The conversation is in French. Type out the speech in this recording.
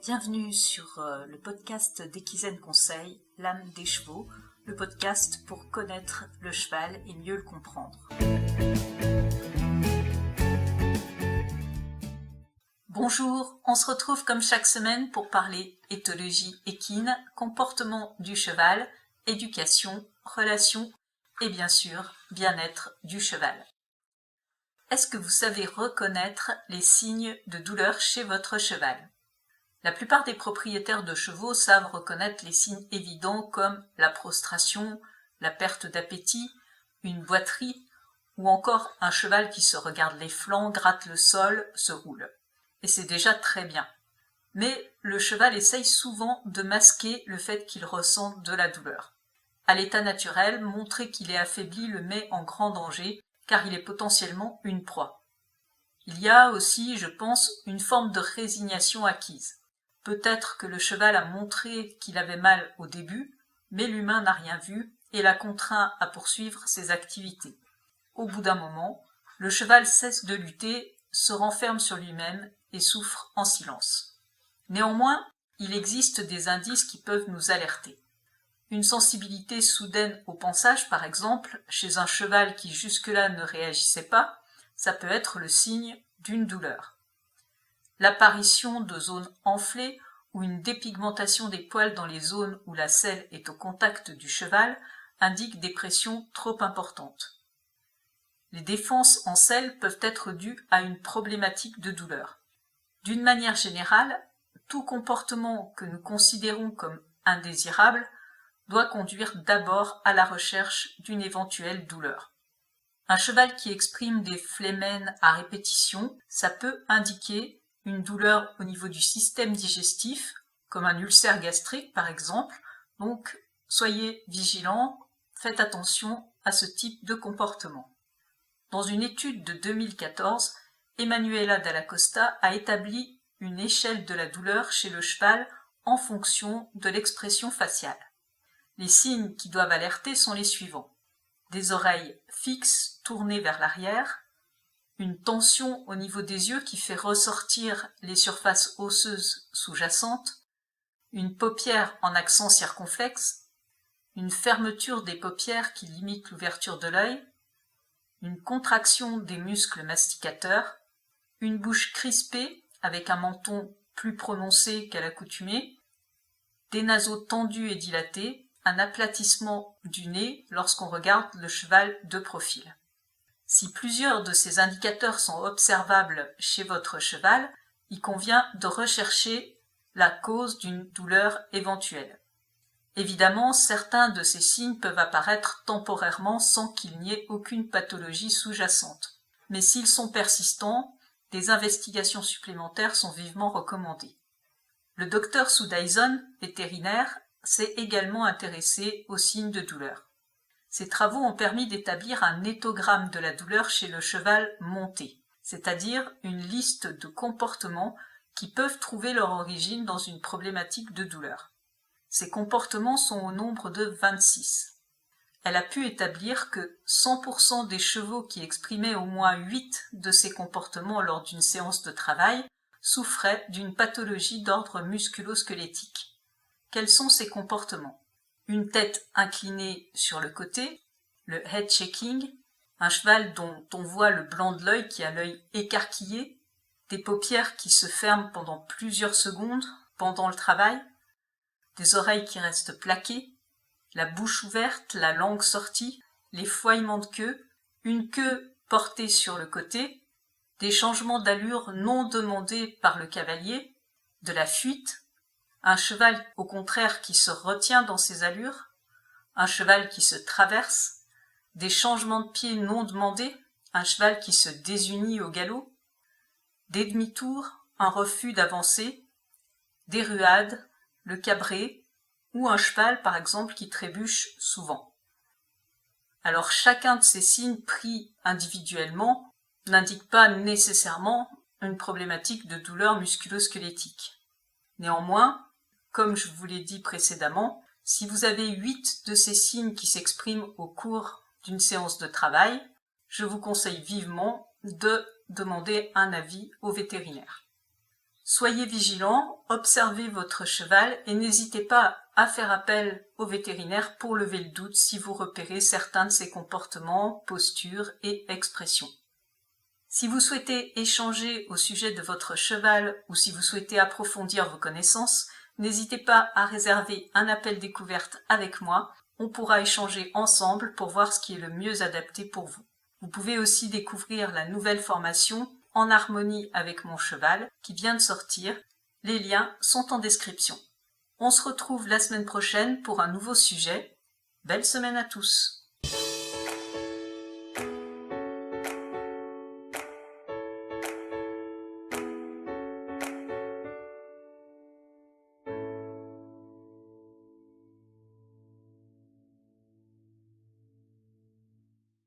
Bienvenue sur le podcast d'Equizen Conseil, l'âme des chevaux, le podcast pour connaître le cheval et mieux le comprendre. Bonjour, on se retrouve comme chaque semaine pour parler éthologie équine, comportement du cheval, éducation, relations et bien sûr bien-être du cheval. Est-ce que vous savez reconnaître les signes de douleur chez votre cheval ? La plupart des propriétaires de chevaux savent reconnaître les signes évidents comme la prostration, la perte d'appétit, une boiterie ou encore un cheval qui se regarde les flancs, gratte le sol, se roule. Et c'est déjà très bien. Mais le cheval essaye souvent de masquer le fait qu'il ressent de la douleur. À l'état naturel, montrer qu'il est affaibli le met en grand danger car il est potentiellement une proie. Il y a aussi, je pense, une forme de résignation acquise. Peut-être que le cheval a montré qu'il avait mal au début, mais l'humain n'a rien vu et l'a contraint à poursuivre ses activités. Au bout d'un moment, le cheval cesse de lutter, se renferme sur lui-même et souffre en silence. Néanmoins, il existe des indices qui peuvent nous alerter. Une sensibilité soudaine au pansage, par exemple, chez un cheval qui jusque-là ne réagissait pas, ça peut être le signe d'une douleur. L'apparition de zones enflées ou une dépigmentation des poils dans les zones où la selle est au contact du cheval indique des pressions trop importantes. Les défenses en selle peuvent être dues à une problématique de douleur. D'une manière générale, tout comportement que nous considérons comme indésirable doit conduire d'abord à la recherche d'une éventuelle douleur. Un cheval qui exprime des phlémènes à répétition, ça peut indiquer une douleur au niveau du système digestif, comme un ulcère gastrique par exemple, donc soyez vigilants, faites attention à ce type de comportement. Dans une étude de 2014, Emanuela Dalla Costa a établi une échelle de la douleur chez le cheval en fonction de l'expression faciale. Les signes qui doivent alerter sont les suivants. Des oreilles fixes tournées vers l'arrière, une tension au niveau des yeux qui fait ressortir les surfaces osseuses sous-jacentes, une paupière en accent circonflexe, une fermeture des paupières qui limite l'ouverture de l'œil, une contraction des muscles masticateurs, une bouche crispée avec un menton plus prononcé qu'à l'accoutumée, des naseaux tendus et dilatés, un aplatissement du nez lorsqu'on regarde le cheval de profil. Si plusieurs de ces indicateurs sont observables chez votre cheval, il convient de rechercher la cause d'une douleur éventuelle. Évidemment, certains de ces signes peuvent apparaître temporairement sans qu'il n'y ait aucune pathologie sous-jacente. Mais s'ils sont persistants, des investigations supplémentaires sont vivement recommandées. Le docteur Sue Dyson, vétérinaire, s'est également intéressé aux signes de douleur. Ces travaux ont permis d'établir un éthogramme de la douleur chez le cheval monté, c'est-à-dire une liste de comportements qui peuvent trouver leur origine dans une problématique de douleur. Ces comportements sont au nombre de 26. Elle a pu établir que 100% des chevaux qui exprimaient au moins 8 de ces comportements lors d'une séance de travail souffraient d'une pathologie d'ordre musculo-squelettique. Quels sont ces comportements ? Une tête inclinée sur le côté, le head shaking, un cheval dont on voit le blanc de l'œil qui a l'œil écarquillé, des paupières qui se ferment pendant plusieurs secondes pendant le travail, des oreilles qui restent plaquées, la bouche ouverte, la langue sortie, les fouaillements de queue, une queue portée sur le côté, des changements d'allure non demandés par le cavalier, de la fuite, un cheval au contraire qui se retient dans ses allures, un cheval qui se traverse, des changements de pied non demandés, un cheval qui se désunit au galop, des demi-tours, un refus d'avancer, des ruades, le cabré, ou un cheval par exemple qui trébuche souvent. Alors chacun de ces signes pris individuellement n'indique pas nécessairement une problématique de douleur musculo-squelettique. Néanmoins, comme je vous l'ai dit précédemment, si vous avez 8 de ces signes qui s'expriment au cours d'une séance de travail, je vous conseille vivement de demander un avis au vétérinaire. Soyez vigilants, observez votre cheval et n'hésitez pas à faire appel au vétérinaire pour lever le doute si vous repérez certains de ses comportements, postures et expressions. Si vous souhaitez échanger au sujet de votre cheval ou si vous souhaitez approfondir vos connaissances, n'hésitez pas à réserver un appel découverte avec moi. On pourra échanger ensemble pour voir ce qui est le mieux adapté pour vous. Vous pouvez aussi découvrir la nouvelle formation En harmonie avec mon cheval qui vient de sortir. Les liens sont en description. On se retrouve la semaine prochaine pour un nouveau sujet. Belle semaine à tous!